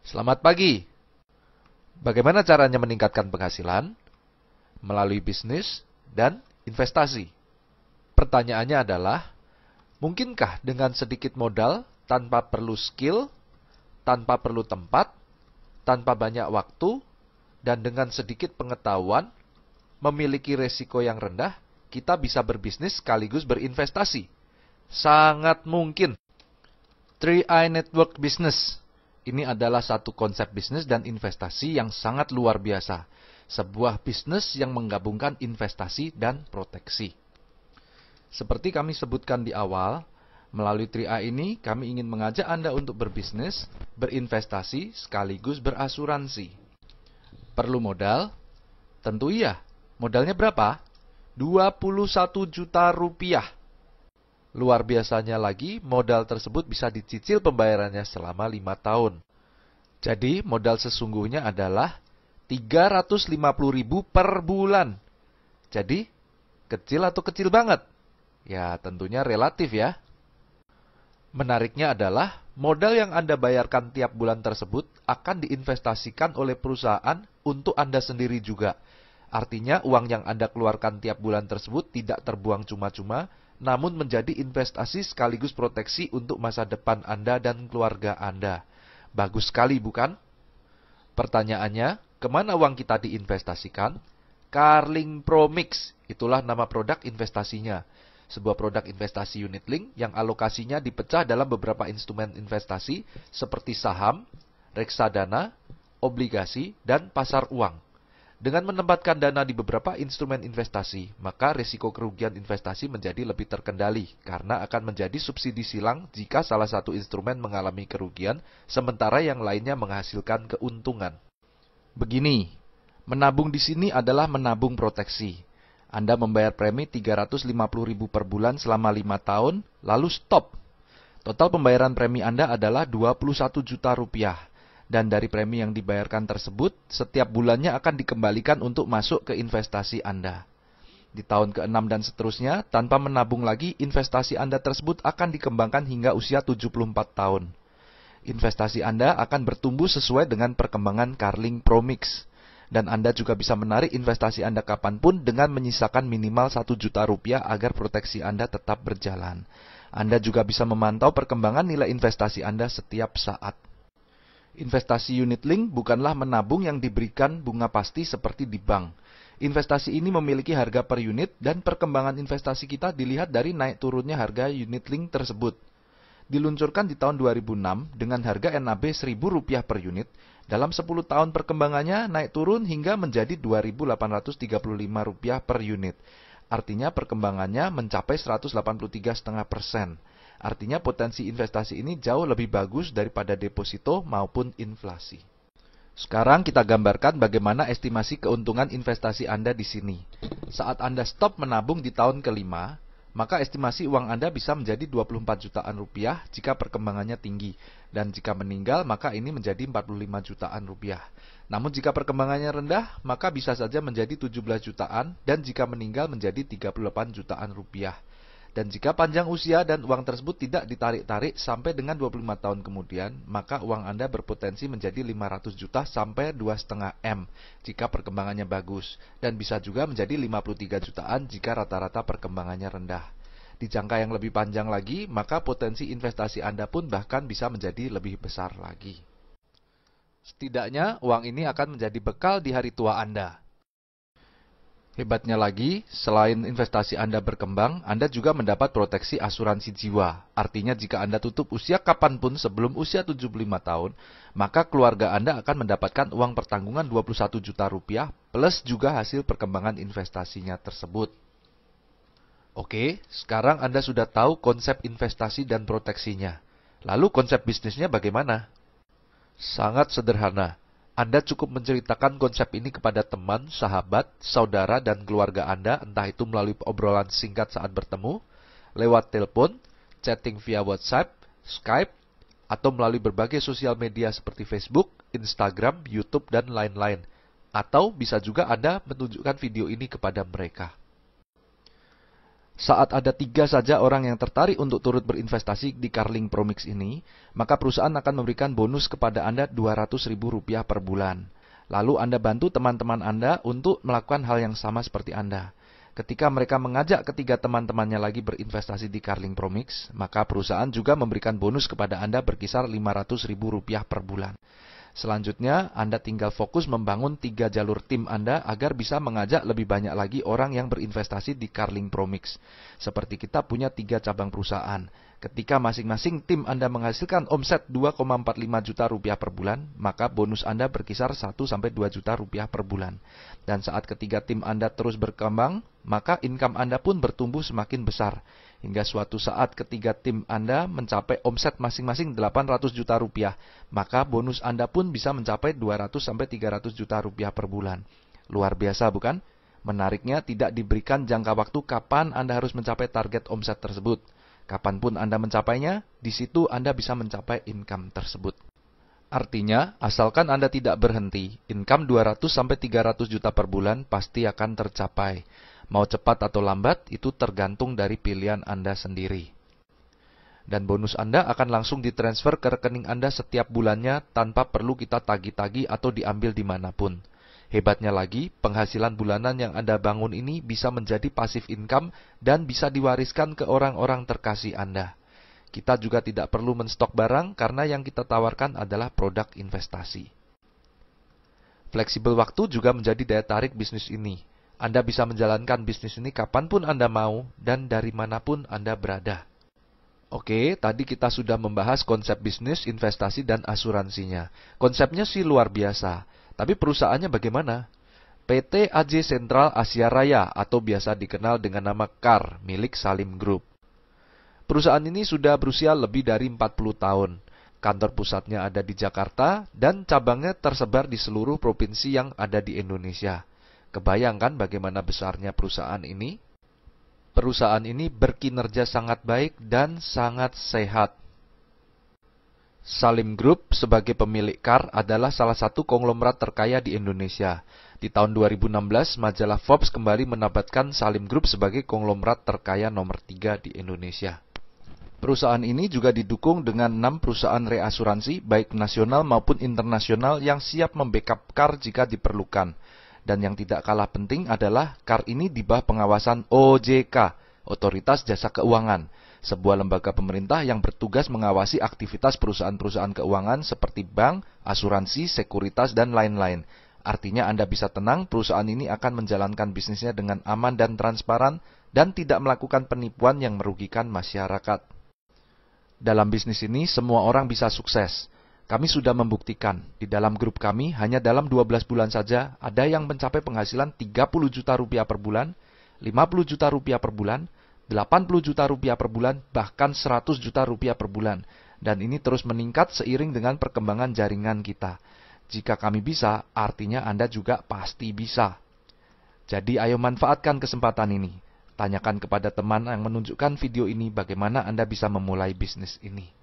Selamat pagi. Bagaimana caranya meningkatkan penghasilan? Melalui bisnis dan investasi. Pertanyaannya adalah, mungkinkah dengan sedikit modal, tanpa perlu skill, tanpa perlu tempat, tanpa banyak waktu, dan dengan sedikit pengetahuan, memiliki resiko yang rendah, kita bisa berbisnis sekaligus berinvestasi? Sangat mungkin. 3i Network Business. Ini adalah satu konsep bisnis dan investasi yang sangat luar biasa. Sebuah bisnis yang menggabungkan investasi dan proteksi. Seperti kami sebutkan di awal, melalui 3i ini kami ingin mengajak Anda untuk berbisnis, berinvestasi, sekaligus berasuransi. Perlu modal? Tentu iya. Modalnya berapa? 21 juta rupiah. Luar biasanya lagi, modal tersebut bisa dicicil pembayarannya selama 5 tahun. Jadi, modal sesungguhnya adalah 350.000 per bulan. Jadi, kecil atau kecil banget? Ya, tentunya relatif ya. Menariknya adalah, modal yang Anda bayarkan tiap bulan tersebut akan diinvestasikan oleh perusahaan untuk Anda sendiri juga. Artinya, uang yang Anda keluarkan tiap bulan tersebut tidak terbuang cuma-cuma, namun menjadi investasi sekaligus proteksi untuk masa depan Anda dan keluarga Anda. Bagus sekali, bukan? Pertanyaannya, kemana uang kita diinvestasikan? Carling Promix, itulah nama produk investasinya. Sebuah produk investasi unit link yang alokasinya dipecah dalam beberapa instrumen investasi seperti saham, reksadana, obligasi, dan pasar uang. Dengan menempatkan dana di beberapa instrumen investasi, maka risiko kerugian investasi menjadi lebih terkendali karena akan menjadi subsidi silang jika salah satu instrumen mengalami kerugian, sementara yang lainnya menghasilkan keuntungan. Begini, menabung di sini adalah menabung proteksi. Anda membayar premi 350.000 per bulan selama 5 tahun, lalu stop. Total pembayaran premi Anda adalah 21 juta rupiah. Dan dari premi yang dibayarkan tersebut, setiap bulannya akan dikembalikan untuk masuk ke investasi Anda. Di tahun ke-6 dan seterusnya, tanpa menabung lagi, investasi Anda tersebut akan dikembangkan hingga usia 74 tahun. Investasi Anda akan bertumbuh sesuai dengan perkembangan Carling Promix. Dan Anda juga bisa menarik investasi Anda kapanpun dengan menyisakan minimal 1 juta rupiah agar proteksi Anda tetap berjalan. Anda juga bisa memantau perkembangan nilai investasi Anda setiap saat. Investasi unit link bukanlah menabung yang diberikan bunga pasti seperti di bank. Investasi ini memiliki harga per unit dan perkembangan investasi kita dilihat dari naik turunnya harga unit link tersebut. Diluncurkan di tahun 2006 dengan harga NAB Rp1.000 per unit, dalam 10 tahun perkembangannya naik turun hingga menjadi Rp2.835 per unit. Artinya perkembangannya mencapai 183,5%. Artinya potensi investasi ini jauh lebih bagus daripada deposito maupun inflasi. Sekarang kita gambarkan bagaimana estimasi keuntungan investasi Anda di sini. Saat Anda stop menabung di tahun kelima, maka estimasi uang Anda bisa menjadi 24 jutaan rupiah jika perkembangannya tinggi. Dan jika meninggal, maka ini menjadi 45 jutaan rupiah. Namun jika perkembangannya rendah, maka bisa saja menjadi 17 jutaan dan jika meninggal menjadi 38 jutaan rupiah. Dan jika panjang usia dan uang tersebut tidak ditarik-tarik sampai dengan 25 tahun kemudian, maka uang Anda berpotensi menjadi 500 juta sampai 2,5 M jika perkembangannya bagus. Dan bisa juga menjadi 53 jutaan jika rata-rata perkembangannya rendah. Di jangka yang lebih panjang lagi, maka potensi investasi Anda pun bahkan bisa menjadi lebih besar lagi. Setidaknya, uang ini akan menjadi bekal di hari tua Anda. Hebatnya lagi, selain investasi Anda berkembang, Anda juga mendapat proteksi asuransi jiwa. Artinya jika Anda tutup usia kapanpun sebelum usia 75 tahun, maka keluarga Anda akan mendapatkan uang pertanggungan 21 juta rupiah plus juga hasil perkembangan investasinya tersebut. Oke, sekarang Anda sudah tahu konsep investasi dan proteksinya. Lalu konsep bisnisnya bagaimana? Sangat sederhana. Anda cukup menceritakan konsep ini kepada teman, sahabat, saudara, dan keluarga Anda, entah itu melalui obrolan singkat saat bertemu, lewat telepon, chatting via WhatsApp, Skype, atau melalui berbagai sosial media seperti Facebook, Instagram, YouTube, dan lain-lain. Atau bisa juga Anda menunjukkan video ini kepada mereka. Saat ada 3 saja orang yang tertarik untuk turut berinvestasi di Carling Promix ini, maka perusahaan akan memberikan bonus kepada Anda Rp200.000 per bulan. Lalu Anda bantu teman-teman Anda untuk melakukan hal yang sama seperti Anda. Ketika mereka mengajak ketiga teman-temannya lagi berinvestasi di Carling Promix, maka perusahaan juga memberikan bonus kepada Anda berkisar Rp500.000 per bulan. Selanjutnya, Anda tinggal fokus membangun 3 jalur tim Anda agar bisa mengajak lebih banyak lagi orang yang berinvestasi di Carling Promix. Seperti kita punya 3 cabang perusahaan. Ketika masing-masing tim Anda menghasilkan omset Rp2,45 juta per bulan, maka bonus Anda berkisar 1-2 juta rupiah per bulan. Dan saat ketiga tim Anda terus berkembang, maka income Anda pun bertumbuh semakin besar. Hingga suatu saat ketiga tim Anda mencapai omset masing-masing Rp800 juta, maka bonus Anda pun bisa mencapai Rp200-300 juta per bulan. Luar biasa bukan? Menariknya tidak diberikan jangka waktu kapan Anda harus mencapai target omset tersebut. Kapanpun Anda mencapainya, di situ Anda bisa mencapai income tersebut. Artinya, asalkan Anda tidak berhenti, income 200-300 juta per bulan pasti akan tercapai. Mau cepat atau lambat, itu tergantung dari pilihan Anda sendiri. Dan bonus Anda akan langsung ditransfer ke rekening Anda setiap bulannya tanpa perlu kita tagih-tagih atau diambil dimanapun. Hebatnya lagi, penghasilan bulanan yang Anda bangun ini bisa menjadi passive income dan bisa diwariskan ke orang-orang terkasih Anda. Kita juga tidak perlu menstok barang karena yang kita tawarkan adalah produk investasi. Fleksibel waktu juga menjadi daya tarik bisnis ini. Anda bisa menjalankan bisnis ini kapanpun Anda mau dan dari manapun Anda berada. Oke, tadi kita sudah membahas konsep bisnis, investasi, dan asuransinya. Konsepnya sih luar biasa, tapi perusahaannya bagaimana? PT AJ Sentral Asia Raya atau biasa dikenal dengan nama KAR milik Salim Group. Perusahaan ini sudah berusia lebih dari 40 tahun. Kantor pusatnya ada di Jakarta dan cabangnya tersebar di seluruh provinsi yang ada di Indonesia. Kebayangkan bagaimana besarnya perusahaan ini? Perusahaan ini berkinerja sangat baik dan sangat sehat. Salim Group sebagai pemilik KAR adalah salah satu konglomerat terkaya di Indonesia. Di tahun 2016, majalah Forbes kembali menempatkan Salim Group sebagai konglomerat terkaya nomor 3 di Indonesia. Perusahaan ini juga didukung dengan 6 perusahaan reasuransi, baik nasional maupun internasional yang siap membackup KAR jika diperlukan. Dan yang tidak kalah penting adalah KAR ini di bawah pengawasan OJK, Otoritas Jasa Keuangan, sebuah lembaga pemerintah yang bertugas mengawasi aktivitas perusahaan-perusahaan keuangan seperti bank, asuransi, sekuritas, dan lain-lain. Artinya Anda bisa tenang, perusahaan ini akan menjalankan bisnisnya dengan aman dan transparan dan tidak melakukan penipuan yang merugikan masyarakat. Dalam bisnis ini, semua orang bisa sukses. Kami sudah membuktikan, di dalam grup kami hanya dalam 12 bulan saja ada yang mencapai penghasilan Rp30 juta per bulan, Rp50 juta per bulan, Rp80 juta per bulan, bahkan Rp100 juta per bulan. Dan ini terus meningkat seiring dengan perkembangan jaringan kita. Jika kami bisa, artinya Anda juga pasti bisa. Jadi ayo manfaatkan kesempatan ini. Tanyakan kepada teman yang menunjukkan video ini bagaimana Anda bisa memulai bisnis ini.